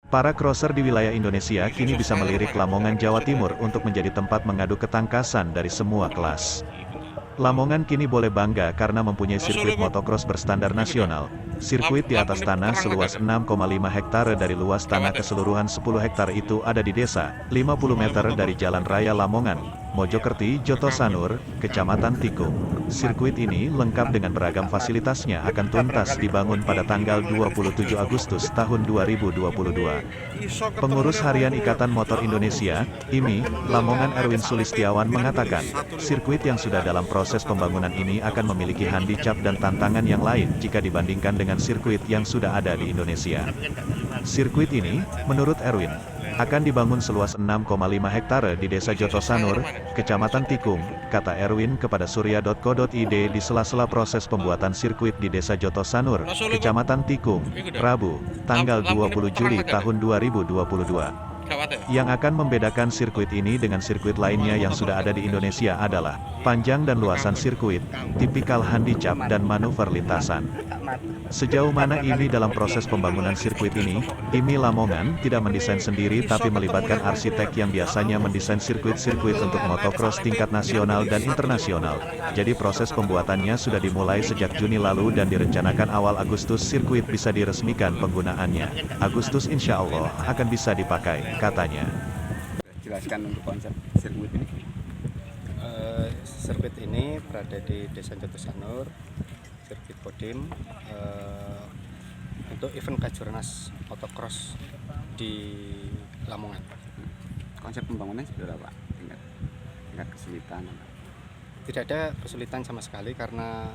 Para crosser di wilayah Indonesia kini bisa melirik Lamongan, Jawa Timur untuk menjadi tempat mengadu ketangkasan dari semua kelas. Lamongan kini boleh bangga karena mempunyai sirkuit motocross berstandar nasional. Sirkuit di atas tanah seluas 6,5 hektare dari luas tanah keseluruhan 10 hektare itu ada di desa, 50 meter dari Jalan Raya Lamongan, Mojokerti, Jotosanur, Kecamatan Tikung. Sirkuit ini lengkap dengan beragam fasilitasnya akan tuntas dibangun pada tanggal 27 Agustus tahun 2022. Pengurus Harian Ikatan Motor Indonesia, IMI, Lamongan Erwin Sulistiawan mengatakan, sirkuit yang sudah dalam proses pembangunan ini akan memiliki handicap dan tantangan yang lain jika dibandingkan dengan sirkuit yang sudah ada di Indonesia. Sirkuit ini, menurut Erwin, akan dibangun seluas 6,5 hektare di Desa Jotosanur, Kecamatan Tikung, kata Erwin kepada surya.co.id di sela-sela proses pembuatan sirkuit di Desa Jotosanur, Kecamatan Tikung, Rabu, tanggal 20 Juli tahun 2022. Yang akan membedakan sirkuit ini dengan sirkuit lainnya yang sudah ada di Indonesia adalah panjang dan luasan sirkuit, tipikal handicap dan manuver lintasan. Sejauh mana IMI dalam proses pembangunan sirkuit ini, IMI Lamongan tidak mendesain sendiri tapi melibatkan arsitek yang biasanya mendesain sirkuit-sirkuit untuk motocross tingkat nasional dan internasional. Jadi proses pembuatannya sudah dimulai sejak Juni lalu dan direncanakan awal Agustus sirkuit bisa diresmikan penggunaannya. Agustus insya Allah akan bisa dipakai, katanya. Jelaskan untuk konsep sirkuit ini. Sirkuit ini berada di Desa Jotosanur, sirkuit Kodim, untuk event Kajurnas motocross di Lamongan. Konsep pembangunan seperti apa? Tingkat kesulitan? Tidak ada kesulitan sama sekali karena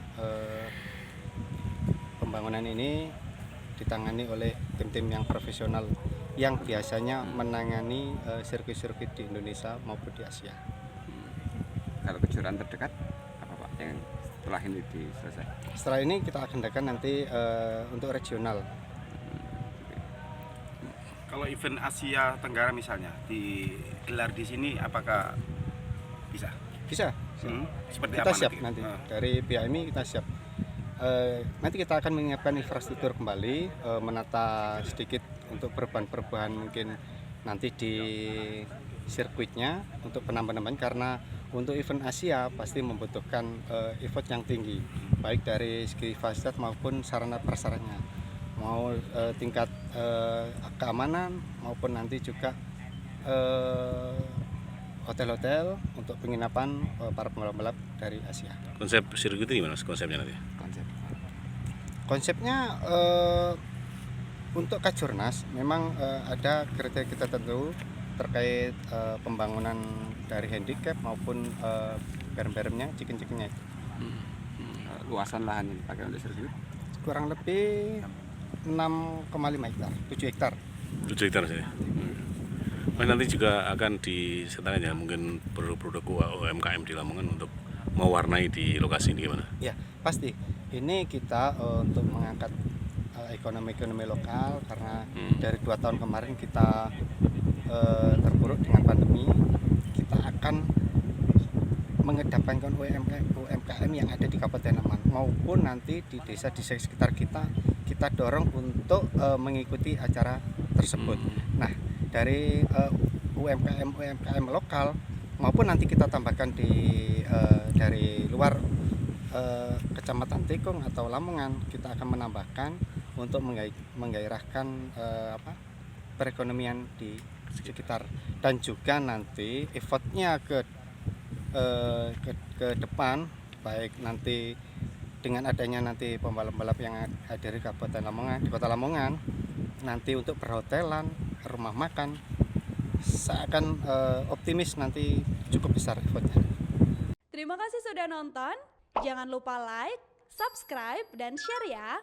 pembangunan ini ditangani oleh tim-tim yang profesional yang biasanya menangani sirkuit-sirkuit di Indonesia maupun di Asia. Kalau kejuaraan terdekat apa Pak yang setelah ini selesai? Setelah ini kita agendakan nanti untuk regional. Kalau event Asia Tenggara misalnya digelar di sini, apakah bisa? Bisa. Seperti Kita apa siap nanti. Dari PIMI kita siap. Nanti kita akan menyiapkan infrastruktur kembali, menata sedikit untuk perubahan-perubahan mungkin nanti di sirkuitnya untuk penambahan karena untuk event Asia pasti membutuhkan effort yang tinggi, baik dari segi fasilitas maupun sarana prasarannya, mau tingkat keamanan maupun nanti juga hotel-hotel untuk penginapan para pembalap dari Asia. Konsep sirkuit itu gimana konsepnya nanti? Konsepnya untuk Kajurnas memang ada kriteria tertentu terkait pembangunan dari handicap maupun berem-beremnya, chicken-chickennya itu. Luasan lahan yang dipakai untuk sirkuit? Kurang lebih 6,5 hektar, 7 hektar. 7 hektar saja. Mas nanti juga akan disertakan ya mungkin produk-produk UMKM di Lamongan untuk mewarnai di lokasi ini gimana? Ya pasti. Ini kita untuk mengangkat ekonomi lokal karena dari 2 tahun kemarin kita terpuruk dengan pandemi. Kita akan mengedepankan UMKM yang ada di Kabupaten Lamongan maupun nanti di desa sekitar kita dorong untuk mengikuti acara tersebut. Nah, dari UMKM lokal maupun nanti kita tambahkan dari luar Kecamatan Tikung atau Lamongan, kita akan menambahkan untuk menggairahkan perekonomian di sekitar dan juga nanti effortnya ke depan, baik nanti dengan adanya nanti pembalap-pembalap yang ada di Kabupaten Lamongan, di Kota Lamongan, nanti untuk perhotelan, rumah makan, saya akan optimis nanti cukup besar effortnya. Terima kasih sudah nonton, jangan lupa like, subscribe, dan share ya.